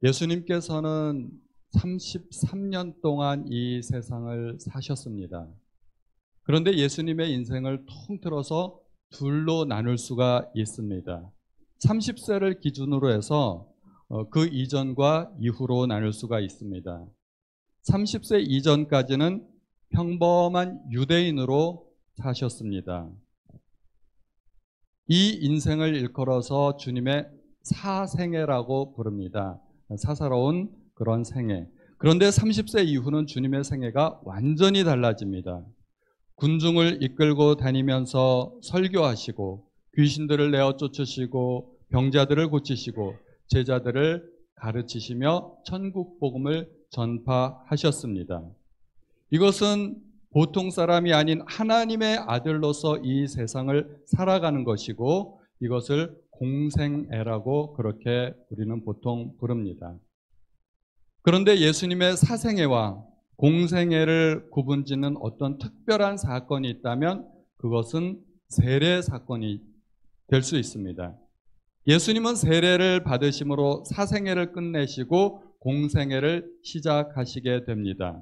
예수님께서는 33년 동안 이 세상을 사셨습니다. 그런데 예수님의 인생을 통틀어서 둘로 나눌 수가 있습니다. 30세를 기준으로 해서 그 이전과 이후로 나눌 수가 있습니다. 30세 이전까지는 평범한 유대인으로 사셨습니다. 이 인생을 일컬어서 주님의 사생애라고 부릅니다. 사사로운 그런 생애. 그런데 30세 이후는 주님의 생애가 완전히 달라집니다. 군중을 이끌고 다니면서 설교하시고 귀신들을 내어 쫓으시고 병자들을 고치시고 제자들을 가르치시며 천국 복음을 전파하셨습니다. 이것은 보통 사람이 아닌 하나님의 아들로서 이 세상을 살아가는 것이고 이것을 공생애라고 그렇게 우리는 보통 부릅니다. 그런데 예수님의 사생애와 공생애를 구분짓는 어떤 특별한 사건이 있다면 그것은 세례 사건이 될 수 있습니다. 예수님은 세례를 받으심으로 사생애를 끝내시고 공생애를 시작하시게 됩니다.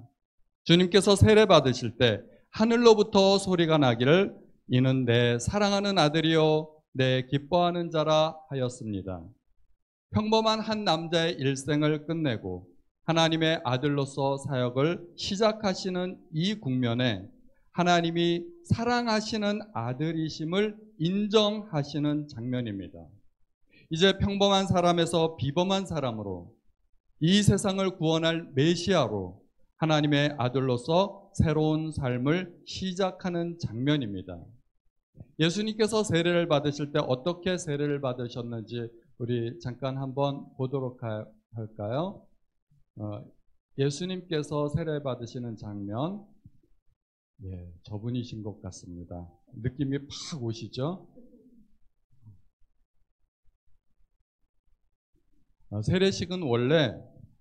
주님께서 세례 받으실 때 하늘로부터 소리가 나기를 이는 내 사랑하는 아들이요 내 기뻐하는 자라 하였습니다. 평범한 한 남자의 일생을 끝내고 하나님의 아들로서 사역을 시작하시는 이 국면에 하나님이 사랑하시는 아들이심을 인정하시는 장면입니다. 이제 평범한 사람에서 비범한 사람으로 이 세상을 구원할 메시아로 하나님의 아들로서 새로운 삶을 시작하는 장면입니다. 예수님께서 세례를 받으실 때 어떻게 세례를 받으셨는지 우리 잠깐 한번 보도록 할까요? 예수님께서 세례 받으시는 장면, 저분이신 것 같습니다. 느낌이 팍 오시죠? 세례식은 원래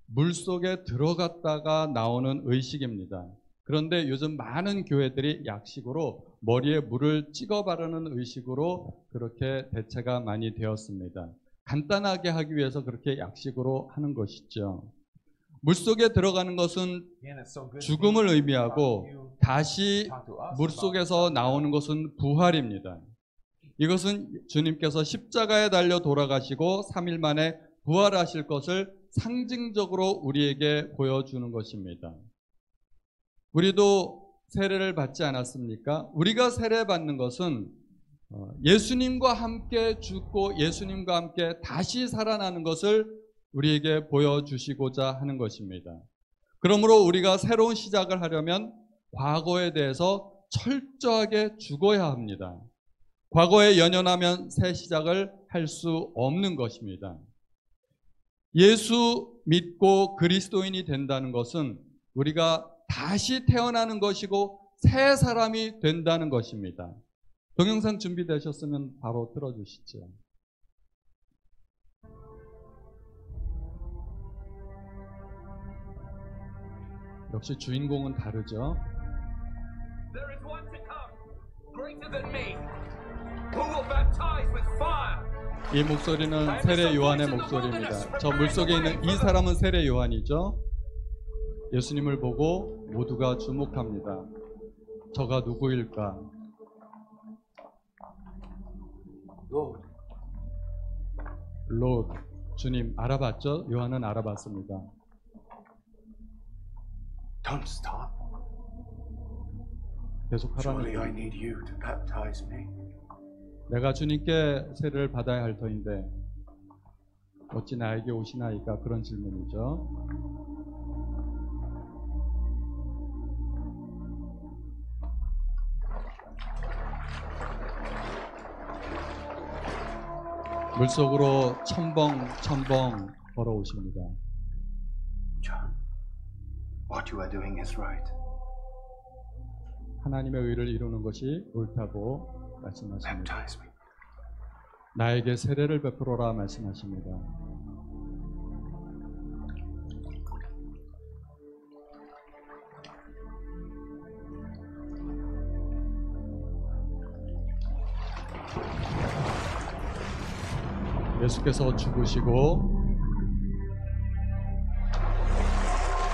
물속에 들어갔다가 나오는 의식입니다. 그런데 요즘 많은 교회들이 약식으로 머리에 물을 찍어 바르는 의식으로 그렇게 대체가 많이 되었습니다. 간단하게 하기 위해서 그렇게 약식으로 하는 것이죠. 물속에 들어가는 것은 죽음을 의미하고 다시 물속에서 나오는 것은 부활입니다. 이것은 주님께서 십자가에 달려 돌아가시고 3일 만에 부활하실 것을 상징적으로 우리에게 보여주는 것입니다. 우리도 세례를 받지 않았습니까? 우리가 세례받는 것은 예수님과 함께 죽고 예수님과 함께 다시 살아나는 것을 우리에게 보여주시고자 하는 것입니다. 그러므로 우리가 새로운 시작을 하려면 과거에 대해서 철저하게 죽어야 합니다. 과거에 연연하면 새 시작을 할 수 없는 것입니다. 예수 믿고 그리스도인이 된다는 것은 우리가 다시 태어나는 것이고 새 사람이 된다는 것입니다. 동영상 준비되셨으면 바로 틀어주시죠. 역시 주인공은 다르죠. There is one to come, greater than me, who will baptize with fire. 이 목소리는 세례 요한의 목소리입니다. 저 물속에 있는 이 사람은 세례 요한이죠. 예수님을 보고 모두가 주목합니다. 저가 누구일까? 롯, 주님 알아봤죠? 요한은 알아봤습니다. Don't stop. 계속 하라는 Surely I 거예요. need you to baptize me. 내가 주님께 세례를 받아야 할 터인데 어찌 나에게 오시나이까? 그런 질문이죠. 물속으로 첨벙 걸어오십니다. John, what you are doing is right. 하나님의 의를 이루는 것이 옳다고 말씀하십니다. Baptize me. 나에게 세례를 베풀어라 말씀하십니다. 예수께서 죽으시고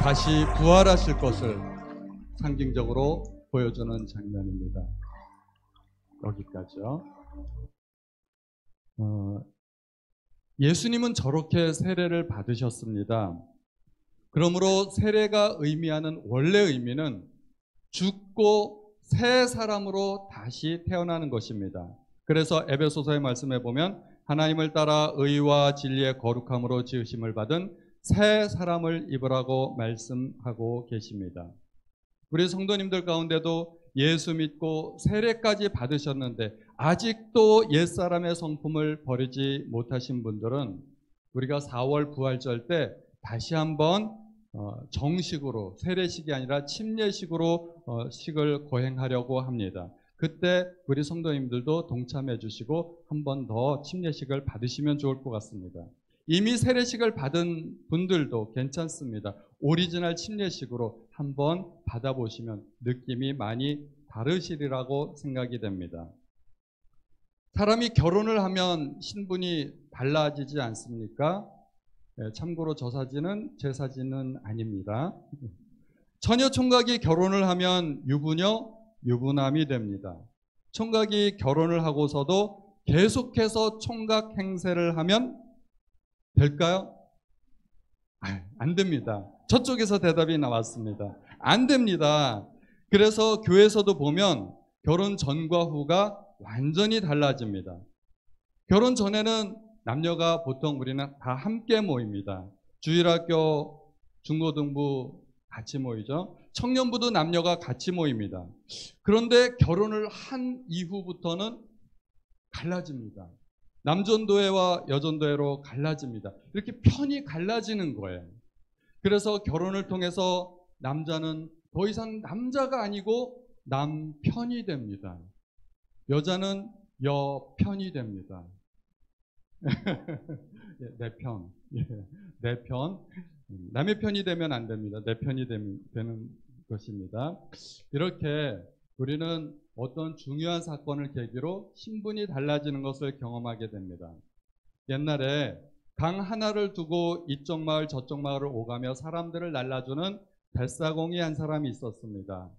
다시 부활하실 것을 상징적으로 보여주는 장면입니다. 여기까지요. 예수님은 저렇게 세례를 받으셨습니다. 그러므로 세례가 의미하는 원래 의미는 죽고 새 사람으로 다시 태어나는 것입니다. 그래서 에베소서의 말씀에 보면 하나님을 따라 의와 진리의 거룩함으로 지으심을 받은 새 사람을 입으라고 말씀하고 계십니다. 우리 성도님들 가운데도 예수 믿고 세례까지 받으셨는데 아직도 옛사람의 성품을 버리지 못하신 분들은 우리가 4월 부활절 때 다시 한번 정식으로 세례식이 아니라 침례식으로 식을 거행하려고 합니다. 그때 우리 성도님들도 동참해 주시고 한 번 더 침례식을 받으시면 좋을 것 같습니다. 이미 세례식을 받은 분들도 괜찮습니다. 오리지널 침례식으로 한번 받아보시면 느낌이 많이 다르시리라고 생각이 됩니다. 사람이 결혼을 하면 신분이 달라지지 않습니까? 참고로 저 사진은 제 사진은 아닙니다. 처녀 총각이 결혼을 하면 유부녀, 유부남이 됩니다. 총각이 결혼을 하고서도 계속해서 총각 행세를 하면 될까요? 안 됩니다. 저쪽에서 대답이 나왔습니다. 안 됩니다. 그래서 교회에서도 보면 결혼 전과 후가 완전히 달라집니다. 결혼 전에는 남녀가 보통 우리는 다 함께 모입니다. 주일학교, 중고등부 같이 모이죠. 청년부도 남녀가 같이 모입니다. 그런데 결혼을 한 이후부터는 갈라집니다. 남전도회와 여전도회로 갈라집니다. 이렇게 편이 갈라지는 거예요. 그래서 결혼을 통해서 남자는 더 이상 남자가 아니고 남편이 됩니다. 여자는 여편이 됩니다. 내 편. 내 편. 남의 편이 되면 안 됩니다. 내 편이 되는 것입니다. 이렇게 우리는 어떤 중요한 사건을 계기로 신분이 달라지는 것을 경험하게 됩니다. 옛날에 강 하나를 두고 이쪽 마을 저쪽 마을을 오가며 사람들을 날라주는 뱃사공이 한 사람이 있었습니다.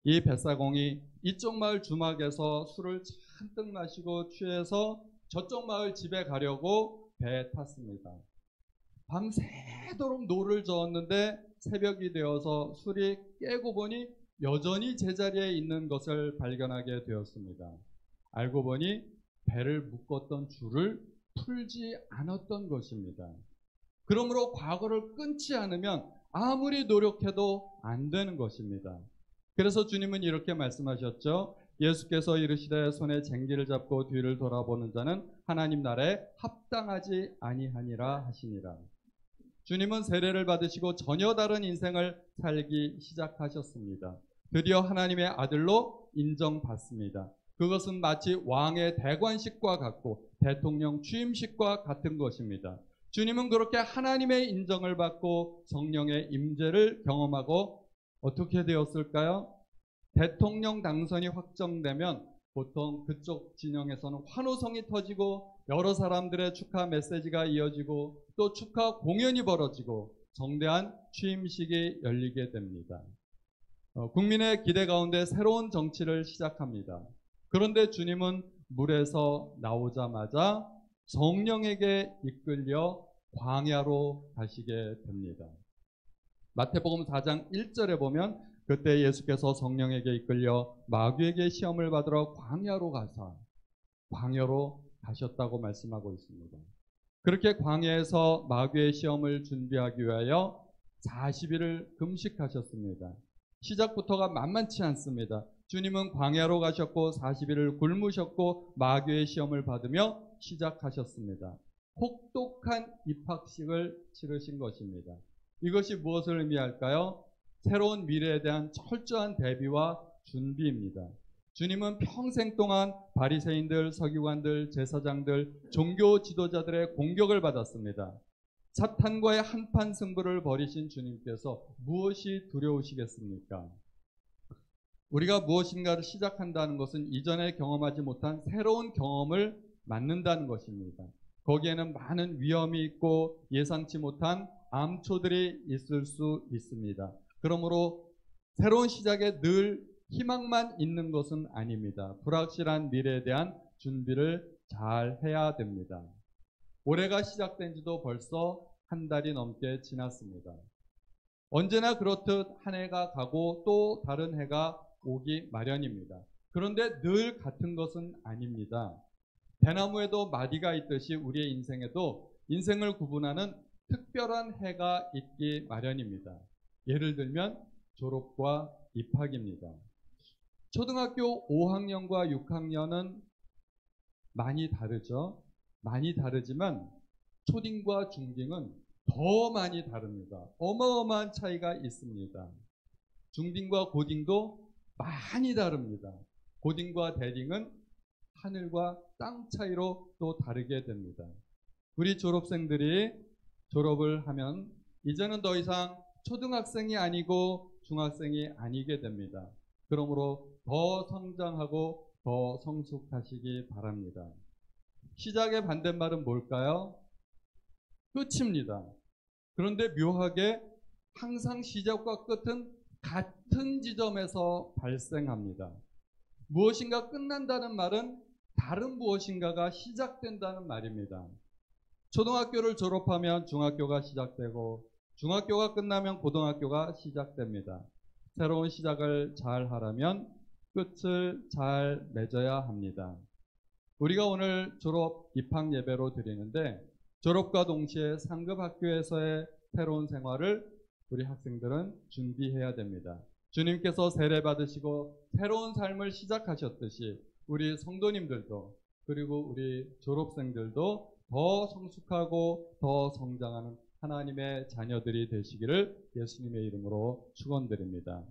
이 뱃사공이 이쪽 마을 주막에서 술을 잔뜩 마시고 취해서 저쪽 마을 집에 가려고 배에 탔습니다. 밤새도록 노를 저었는데 새벽이 되어서 술이 깨고 보니 여전히 제자리에 있는 것을 발견하게 되었습니다. 알고 보니 배를 묶었던 줄을 풀지 않았던 것입니다. 그러므로 과거를 끊지 않으면 아무리 노력해도 안 되는 것입니다. 그래서 주님은 이렇게 말씀하셨죠. 예수께서 이르시되 손에 쟁기를 잡고 뒤를 돌아보는 자는 하나님 나라에 합당하지 아니하니라 하시니라. 주님은 세례를 받으시고 전혀 다른 인생을 살기 시작하셨습니다. 드디어 하나님의 아들로 인정받습니다. 그것은 마치 왕의 대관식과 같고 대통령 취임식과 같은 것입니다. 주님은 그렇게 하나님의 인정을 받고 성령의 임재를 경험하고 어떻게 되었을까요? 대통령 당선이 확정되면 보통 그쪽 진영에서는 환호성이 터지고 여러 사람들의 축하 메시지가 이어지고 또 축하 공연이 벌어지고 정대한 취임식이 열리게 됩니다. 국민의 기대 가운데 새로운 정치를 시작합니다. 그런데 주님은 물에서 나오자마자 성령에게 이끌려 광야로 가시게 됩니다. 마태복음 4장 1절에 보면 그때 예수께서 성령에게 이끌려 마귀에게 시험을 받으러 광야로 가사 광야로 가셨다고 말씀하고 있습니다. 그렇게 광야에서 마귀의 시험을 준비하기 위하여 40일을 금식하셨습니다. 시작부터가 만만치 않습니다. 주님은 광야로 가셨고 40일을 굶으셨고 마귀의 시험을 받으며 시작하셨습니다. 혹독한 입학식을 치르신 것입니다. 이것이 무엇을 의미할까요? 새로운 미래에 대한 철저한 대비와 준비입니다. 주님은 평생 동안 바리새인들, 서기관들, 제사장들, 종교 지도자들의 공격을 받았습니다. 사탄과의 한판 승부를 벌이신 주님께서 무엇이 두려우시겠습니까? 우리가 무엇인가를 시작한다는 것은 이전에 경험하지 못한 새로운 경험을 맞는다는 것입니다. 거기에는 많은 위험이 있고 예상치 못한 암초들이 있을 수 있습니다. 그러므로 새로운 시작에 늘 희망만 있는 것은 아닙니다. 불확실한 미래에 대한 준비를 잘 해야 됩니다. 올해가 시작된 지도 벌써 한 달이 넘게 지났습니다. 언제나 그렇듯 한 해가 가고 또 다른 해가 오기 마련입니다. 그런데 늘 같은 것은 아닙니다. 대나무에도 마디가 있듯이 우리의 인생에도 인생을 구분하는 특별한 해가 있기 마련입니다. 예를 들면 졸업과 입학입니다. 초등학교 5학년과 6학년은 많이 다르죠. 많이 다르지만 초딩과 중딩은 더 많이 다릅니다. 어마어마한 차이가 있습니다. 중딩과 고딩도 많이 다릅니다. 고딩과 대딩은 하늘과 땅 차이로 또 다르게 됩니다. 우리 졸업생들이 졸업을 하면 이제는 더 이상 초등학생이 아니고 중학생이 아니게 됩니다. 그러므로 더 성장하고 더 성숙하시기 바랍니다. 시작의 반대말은 뭘까요? 끝입니다. 그런데 묘하게 항상 시작과 끝은 같은 지점에서 발생합니다. 무엇인가 끝난다는 말은 다른 무엇인가가 시작된다는 말입니다. 초등학교를 졸업하면 중학교가 시작되고 중학교가 끝나면 고등학교가 시작됩니다. 새로운 시작을 잘 하려면 끝을 잘 맺어야 합니다. 우리가 오늘 졸업 입학 예배로 드리는데 졸업과 동시에 상급 학교에서의 새로운 생활을 우리 학생들은 준비해야 됩니다. 주님께서 세례 받으시고 새로운 삶을 시작하셨듯이 우리 성도님들도 그리고 우리 졸업생들도 더 성숙하고 더 성장하는 하나님의 자녀들이 되시기를 예수님의 이름으로 축원드립니다.